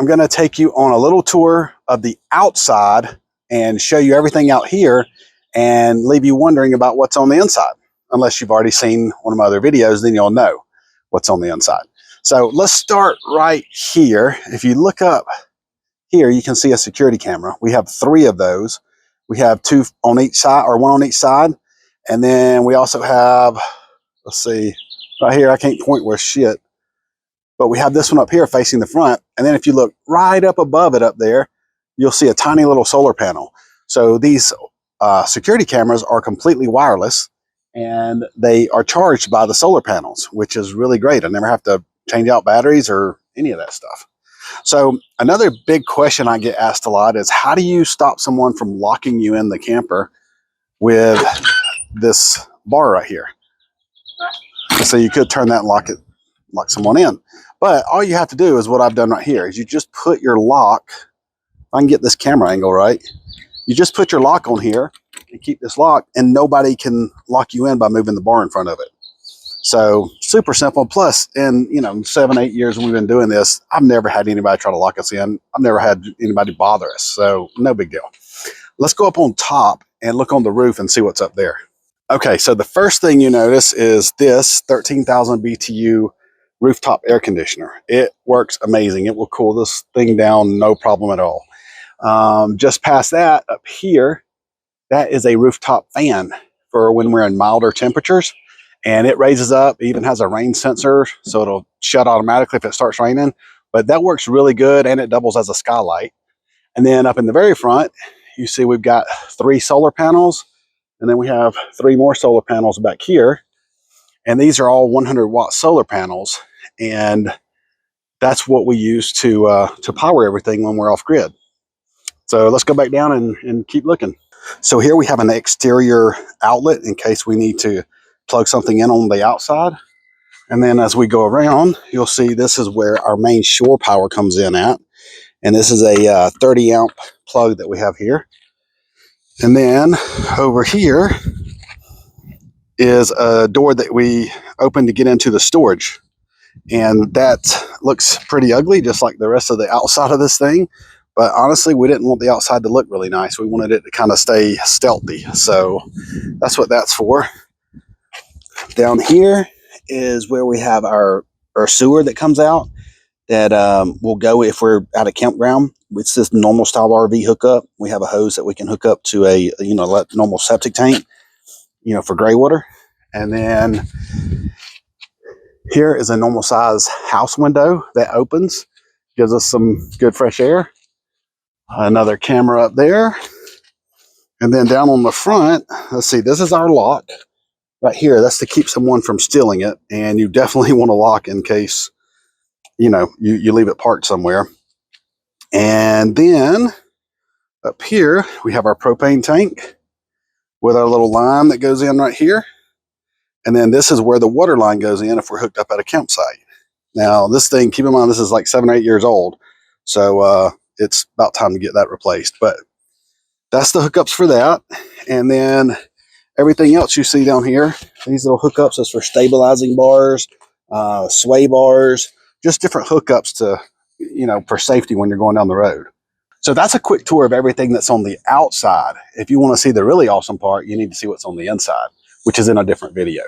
I'm going to take you on a little tour of the outside and show you everything out here and leave you wondering about what's on the inside. Unless you've already seen one of my other videos, then you'll know what's on the inside. So let's start right here. If you look up here, you can see a security camera. We have 3 of those. We have 2 on each side, or 1 on each side. And then we also have, let's see, right here, I can't point where shit, but we have this one up here facing the front. And then if you look right up above it up there, you'll see a tiny little solar panel. So these security cameras are completely wireless, and they are charged by the solar panels, which is really great. I never have to change out batteries or any of that stuff. So another big question I get asked a lot is, how do you stop someone from locking you in the camper with this bar right here? So you could turn that and lock someone in. But all you have to do is what I've done right here, is you just put your lock, if I can get this camera angle right, you just put your lock on here and keep this locked, and nobody can lock you in by moving the bar in front of it. So super simple. Plus, in 7-8 years we've been doing this, I've never had anybody try to lock us in. I've never had anybody bother us. So no big deal. Let's go up on top and look on the roof and see what's up there. Okay, so the first thing you notice is this 13,000 BTU rooftop air conditioner. It works amazing. It will cool this thing down, no problem at all. Just past that, up here, that is a rooftop fan for when we're in milder temperatures. And it raises up, it even has a rain sensor, so it'll shut automatically if it starts raining. But that works really good, and it doubles as a skylight. And then up in the very front, you see we've got 3 solar panels, and then we have 3 more solar panels back here. And these are all 100-watt solar panels, and that's what we use to power everything when we're off grid. So let's go back down and keep looking. So here we have an exterior outlet in case we need to plug something in on the outside. And then as we go around, you'll see this is where our main shore power comes in at. And this is a 30 amp plug that we have here. And then over here is a door that we open to get into the storage. And that looks pretty ugly, just like the rest of the outside of this thing. But honestly, we didn't want the outside to look really nice. We wanted it to kind of stay stealthy. So that's what that's for. Down here is where we have our sewer that comes out that will go if we're at a campground. It's this normal style RV hookup. We have a hose that we can hook up to a normal septic tank, for gray water. And then here is a normal size house window that opens, gives us some good fresh air. Another camera up there. And then down on the front, let's see, this is our lock. Right here, that's to keep someone from stealing it, and you definitely want to lock in case, you leave it parked somewhere. And then up here, we have our propane tank with our little line that goes in right here. And then this is where the water line goes in if we're hooked up at a campsite. Now, this thing, keep in mind, this is like 7 or 8 years old, so it's about time to get that replaced. But that's the hookups for that. And then everything else you see down here, these little hookups is for stabilizing bars, sway bars, just different hookups to, for safety when you're going down the road. So that's a quick tour of everything that's on the outside. If you want to see the really awesome part, you need to see what's on the inside, which is in a different video.